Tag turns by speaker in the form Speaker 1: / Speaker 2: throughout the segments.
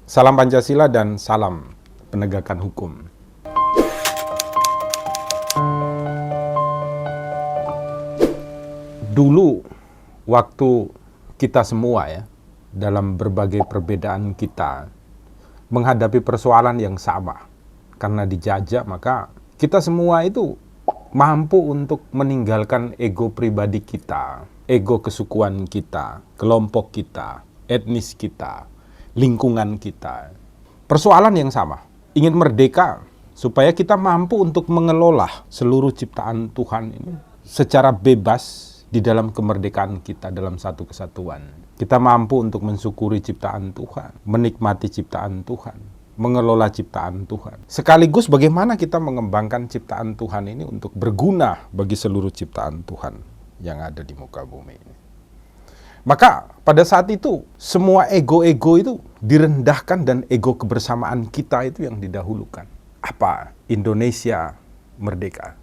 Speaker 1: Salam Pancasila dan salam penegakan hukum. Dulu, waktu kita semua dalam berbagai perbedaan kita, menghadapi persoalan yang sama. Karena dijajah, maka kita semua itu mampu untuk meninggalkan ego pribadi kita, ego kesukuan kita, kelompok kita, etnis kita, lingkungan kita. Persoalan yang sama, ingin merdeka supaya kita mampu untuk mengelola seluruh ciptaan Tuhan ini secara bebas di dalam kemerdekaan kita dalam satu kesatuan. Kita mampu untuk mensyukuri ciptaan Tuhan, menikmati ciptaan Tuhan, mengelola ciptaan Tuhan. Sekaligus bagaimana kita mengembangkan ciptaan Tuhan ini untuk berguna bagi seluruh ciptaan Tuhan yang ada di muka bumi ini. Maka pada saat itu semua ego-ego itu direndahkan dan ego kebersamaan kita itu yang didahulukan. Apa? Indonesia merdeka.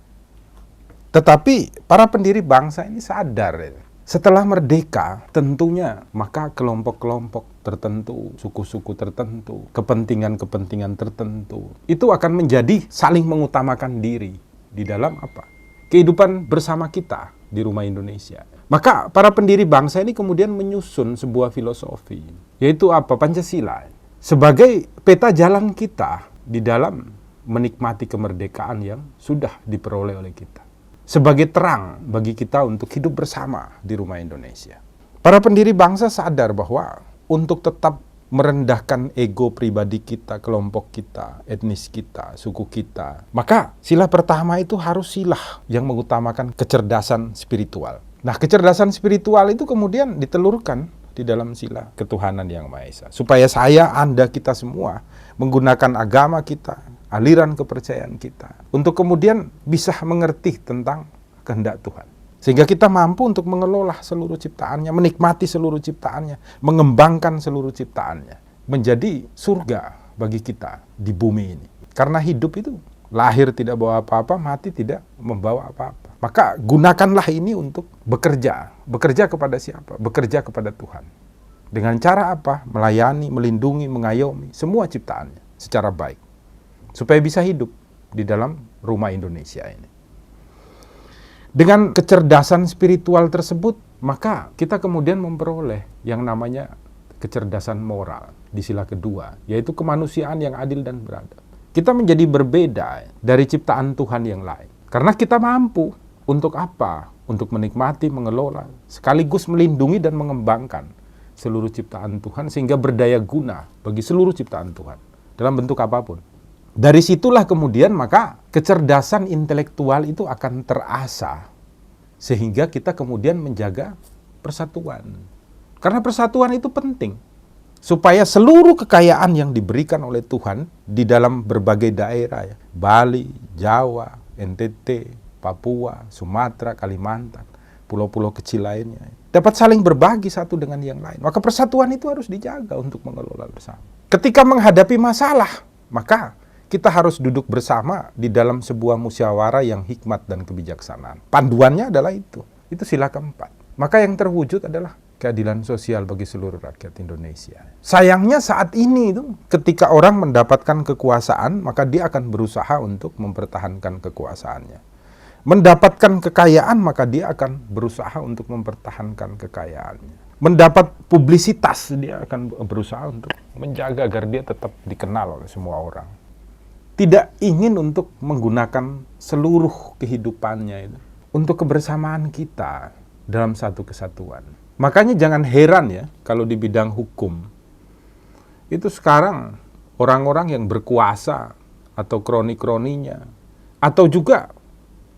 Speaker 1: Tetapi para pendiri bangsa ini sadar setelah merdeka tentunya maka kelompok-kelompok tertentu, suku-suku tertentu, kepentingan-kepentingan tertentu itu akan menjadi saling mengutamakan diri di dalam apa? Kehidupan bersama kita di rumah Indonesia. Maka para pendiri bangsa ini kemudian menyusun sebuah filosofi, yaitu apa? Pancasila. Sebagai peta jalan kita di dalam menikmati kemerdekaan yang sudah diperoleh oleh kita. Sebagai terang bagi kita untuk hidup bersama di rumah Indonesia. Para pendiri bangsa sadar bahwa untuk tetap merendahkan ego pribadi kita, kelompok kita, etnis kita, suku kita, maka sila pertama itu harus sila yang mengutamakan kecerdasan spiritual. Nah, kecerdasan spiritual itu kemudian ditelurkan di dalam sila ketuhanan yang Maha Esa. Supaya saya, Anda, kita semua menggunakan agama kita, aliran kepercayaan kita, untuk kemudian bisa mengerti tentang kehendak Tuhan. Sehingga kita mampu untuk mengelola seluruh ciptaannya, menikmati seluruh ciptaannya, mengembangkan seluruh ciptaannya, menjadi surga bagi kita di bumi ini. Karena hidup itu lahir tidak bawa apa-apa, mati tidak membawa apa-apa. Maka gunakanlah ini untuk bekerja. Bekerja kepada siapa? Bekerja kepada Tuhan. Dengan cara apa? Melayani, melindungi, mengayomi semua ciptaannya secara baik. Supaya bisa hidup di dalam rumah Indonesia ini. Dengan kecerdasan spiritual tersebut, maka kita kemudian memperoleh yang namanya kecerdasan moral di sila kedua, yaitu kemanusiaan yang adil dan beradab. Kita menjadi berbeda dari ciptaan Tuhan yang lain. Karena kita mampu untuk apa? Untuk menikmati, mengelola, sekaligus melindungi dan mengembangkan seluruh ciptaan Tuhan sehingga berdaya guna bagi seluruh ciptaan Tuhan dalam bentuk apapun. Dari situlah kemudian maka kecerdasan intelektual itu akan terasah sehingga kita kemudian menjaga persatuan. Karena persatuan itu penting supaya seluruh kekayaan yang diberikan oleh Tuhan di dalam berbagai daerah Bali, Jawa, NTT, Papua, Sumatera, Kalimantan, pulau-pulau kecil lainnya dapat saling berbagi satu dengan yang lain. Maka persatuan itu harus dijaga untuk mengelola bersama. Ketika menghadapi masalah, maka kita harus duduk bersama di dalam sebuah musyawarah yang hikmat dan kebijaksanaan. Panduannya adalah itu. Itu sila keempat. Maka yang terwujud adalah keadilan sosial bagi seluruh rakyat Indonesia. Sayangnya saat ini itu ketika orang mendapatkan kekuasaan, maka dia akan berusaha untuk mempertahankan kekuasaannya. Mendapatkan kekayaan, maka dia akan berusaha untuk mempertahankan kekayaannya. Mendapat publisitas, dia akan berusaha untuk menjaga agar dia tetap dikenal oleh semua orang. Tidak ingin untuk menggunakan seluruh kehidupannya itu untuk kebersamaan kita dalam satu kesatuan. Makanya jangan heran kalau di bidang hukum itu sekarang orang-orang yang berkuasa atau kroni-kroninya atau juga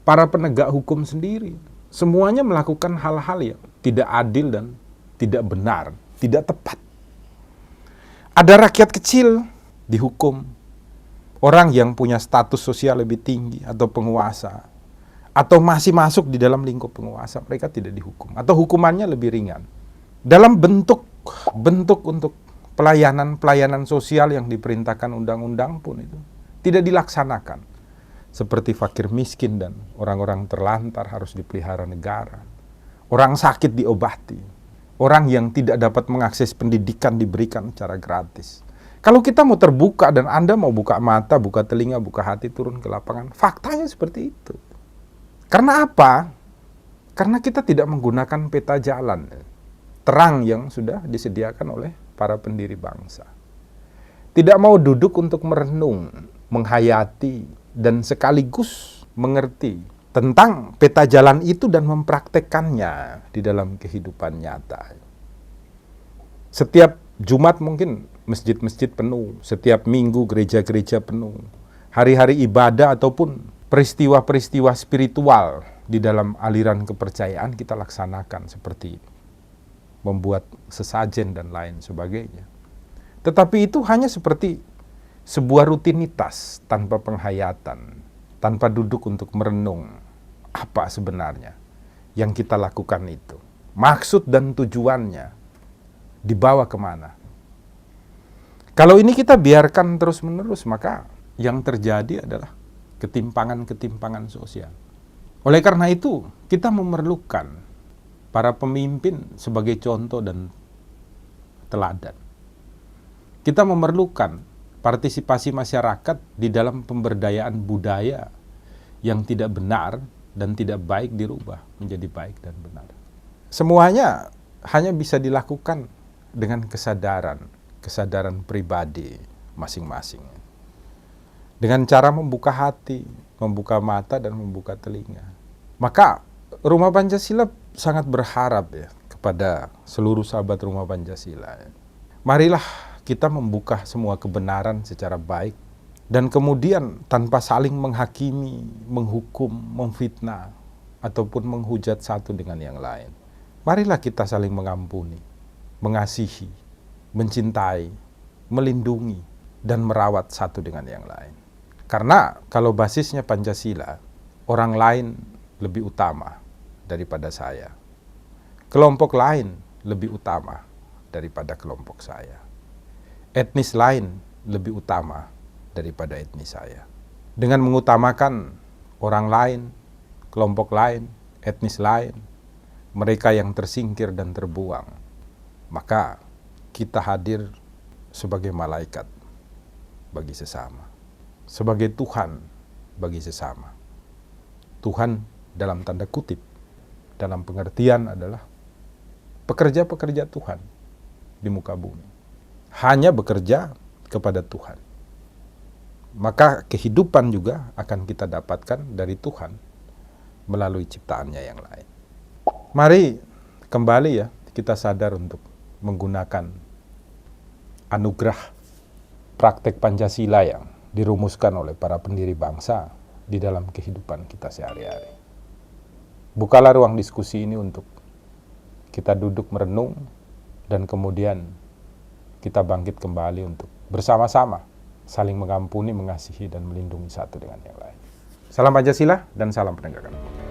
Speaker 1: para penegak hukum sendiri semuanya melakukan hal-hal yang tidak adil dan tidak benar, tidak tepat. Ada rakyat kecil dihukum, orang yang punya status sosial lebih tinggi atau penguasa atau masih masuk di dalam lingkup penguasa, mereka tidak dihukum atau hukumannya lebih ringan. Dalam bentuk untuk pelayanan sosial yang diperintahkan undang-undang pun itu tidak dilaksanakan. Seperti fakir miskin dan orang-orang terlantar harus dipelihara negara. Orang sakit diobati. Orang yang tidak dapat mengakses pendidikan diberikan secara gratis. Kalau kita mau terbuka dan Anda mau buka mata, buka telinga, buka hati, turun ke lapangan, faktanya seperti itu. Karena apa? Karena kita tidak menggunakan peta jalan, terang yang sudah disediakan oleh para pendiri bangsa. Tidak mau duduk untuk merenung, menghayati, dan sekaligus mengerti tentang peta jalan itu dan mempraktekkannya di dalam kehidupan nyata. Setiap Jumat mungkin masjid-masjid penuh, setiap minggu gereja-gereja penuh, hari-hari ibadah ataupun peristiwa-peristiwa spiritual di dalam aliran kepercayaan kita laksanakan seperti membuat sesajen dan lain sebagainya. Tetapi itu hanya seperti sebuah rutinitas tanpa penghayatan, tanpa duduk untuk merenung apa sebenarnya yang kita lakukan itu. Maksud dan tujuannya dibawa kemana. Kalau ini kita biarkan terus-menerus, maka yang terjadi adalah ketimpangan-ketimpangan sosial. Oleh karena itu, kita memerlukan para pemimpin sebagai contoh dan teladan. Kita memerlukan partisipasi masyarakat di dalam pemberdayaan budaya yang tidak benar dan tidak baik dirubah menjadi baik dan benar. Semuanya hanya bisa dilakukan dengan kesadaran pribadi masing-masing. Dengan cara membuka hati, membuka mata, dan membuka telinga. Maka Rumah Pancasila sangat berharap ya kepada seluruh sahabat Rumah Pancasila. Marilah kita membuka semua kebenaran secara baik dan kemudian tanpa saling menghakimi, menghukum, memfitnah, ataupun menghujat satu dengan yang lain. Marilah kita saling mengampuni, mengasihi, mencintai, melindungi, dan merawat satu dengan yang lain. Karena kalau basisnya Pancasila, orang lain lebih utama daripada saya. Kelompok lain lebih utama daripada kelompok saya. Etnis lain lebih utama daripada etnis saya. Dengan mengutamakan orang lain, kelompok lain, etnis lain, mereka yang tersingkir dan terbuang, maka kita hadir sebagai malaikat bagi sesama, sebagai Tuhan bagi sesama. Tuhan dalam tanda kutip, dalam pengertian adalah pekerja-pekerja Tuhan di muka bumi. Hanya bekerja kepada Tuhan. Maka kehidupan juga akan kita dapatkan dari Tuhan melalui ciptaannya yang lain. Mari kembali ya, kita sadar untuk menggunakan anugerah praktek Pancasila yang dirumuskan oleh para pendiri bangsa di dalam kehidupan kita sehari-hari. Bukalah ruang diskusi ini untuk kita duduk merenung dan kemudian kita bangkit kembali untuk bersama-sama saling mengampuni, mengasihi, dan melindungi satu dengan yang lain. Salam Pancasila dan salam penegakan hukum.